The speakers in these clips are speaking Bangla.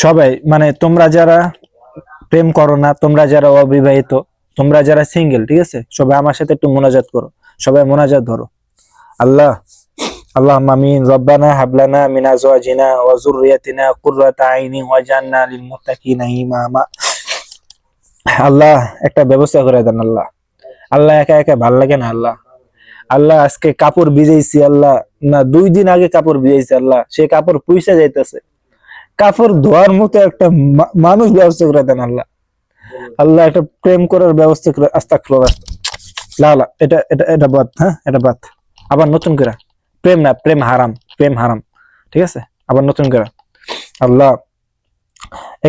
সবাই মানে তোমরা যারা প্রেম করো না, তোমরা যারা অবিবাহিত, তোমরা যারা সিঙ্গেল, ঠিক আছে, সবাই আমার সাথে একটু মোনাজাত করো। সবাই মোনাজাত ধরো। আল্লাহ আল্লাহ আমিন। রব্বানা হাবলানা মিন আজওয়াজিনা ওয়া যুররিয়াতিনা কুররাতা আইনি ওয়াজআলনা লিল মুত্তাকিনা ইমামা। আল্লাহ একটা ব্যবস্থা করে দেন আল্লাহ। আল্লাহ একা একা ভাল লাগে না আল্লাহ। আল্লাহ আজকে কাপড় ভিজাইছি আল্লাহ, না 2 দিন আগে কাপড় ভিজাইছি আল্লাহ, সে কাপড় পুইসা যাইতেছে। কাপড় ধোয়ার মতো একটা মানুষ ব্যবস্থা করে দেন আল্লাহ। আল্লাহ একটা প্রেম করার ব্যবস্থা করে। আস্তাগফিরুল্লাহ। লা লা, এটা এটা এটা বাদ, হ্যাঁ এটা বাদ। আবার নতুন করে প্রেম না, প্রেম হারাম, প্রেম হারাম, ঠিক আছে। আবার নতুন করে আল্লাহ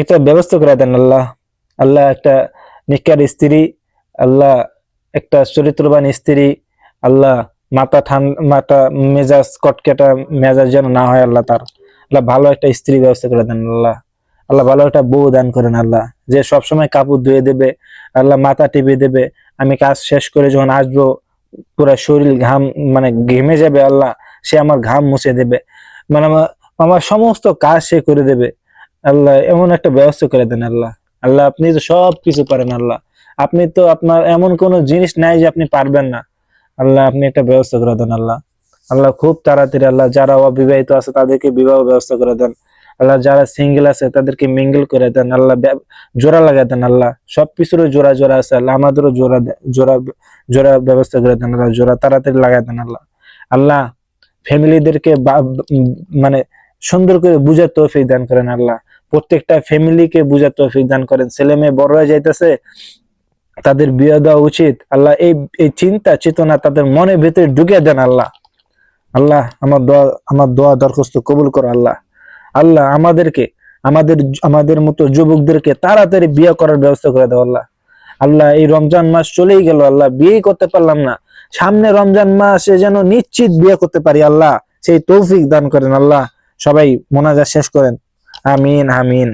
একটা ব্যবস্থা করে দেন আল্লাহ। আল্লাহ একটা নিকার স্ত্রী, আল্লাহ একটা চরিত্রবান স্ত্রী, আল্লাহ মাথা মেজাজ কটকেটা মেজাজ যেন না হয় আল্লাহ তার। আল্লাহ ভালো একটা স্ত্রী ব্যবস্থা করে দেন আল্লাহ। আল্লাহ ভালো একটা বউ দান করেন আল্লাহ, যে সবসময় কাপড় ধুয়ে দেবে আল্লাহ, মাথা টিপে দেবে। আমি কাজ শেষ করে যখন আসবো পুরো শরীর ঘাম মানে ঘেমে যাবে আল্লাহ, সে আমার ঘাম মুছে দেবে, মানে আমার সমস্ত কাজ সে করে দেবে আল্লাহ। এমন একটা ব্যবস্থা করে দেন আল্লাহ। আল্লাহ আপনি তো সব কিছু পারেন আল্লাহ। আপনি তো, আপনার এমন কোন জিনিস নাই যে আপনি পারবেন না আল্লাহ। আপনি একটা ব্যবস্থা করে দেন আল্লাহ। আল্লাহ খুব তাড়াতাড়ি আল্লাহ, যারা অবিবাহিত আছে তাদেরকে বিবাহ ব্যবস্থা করে দেন আল্লাহ, যারা সিঙ্গেল আছে তাদেরকে মিঙ্গেল করে দেন আল্লাহ, জোড়া লাগাই দেন আল্লাহ। সবকিছুর জোড়া জোড়া আছে আল্লাহ, আমাদেরও জোড়া জোড়া ব্যবস্থা করে দেন আল্লাহ, জোড়া তাড়াতাড়ি লাগাই দেন আল্লাহ। আল্লাহ ফ্যামিলিদেরকে মানে সুন্দর করে বুঝার তৌফিক দান করেন আল্লাহ। প্রত্যেকটা ফ্যামিলিকে বুঝার তৌফিক দান করেন। ছেলে মেয়ে বড় হয়ে যাইতেছে, তাদের বিয়ে দেওয়া উচিত আল্লাহ, এই চিন্তা চেতনা তাদের মনের ভিতরে ঢুকে দেন আল্লাহ। আল্লাহ আমার দোয়া দরখাস্ত কবুল করো আল্লাহ। আল্লাহ আমাদেরকে, আমাদের আমাদের মতো যুবকদেরকে তাড়াতাড়ি বিয়ে করার ব্যবস্থা করে দাও আল্লাহ। আল্লাহ এই রমজান মাস চলেই গেল আল্লাহ, বিয়ে করতে পারলাম না। সামনে রমজান মাসে যেন নিশ্চিত বিয়ে করতে পারি আল্লাহ, সেই তৌফিক দান করেন আল্লাহ। সবাই মোনাজাত শেষ করেন। আমিন আমিন।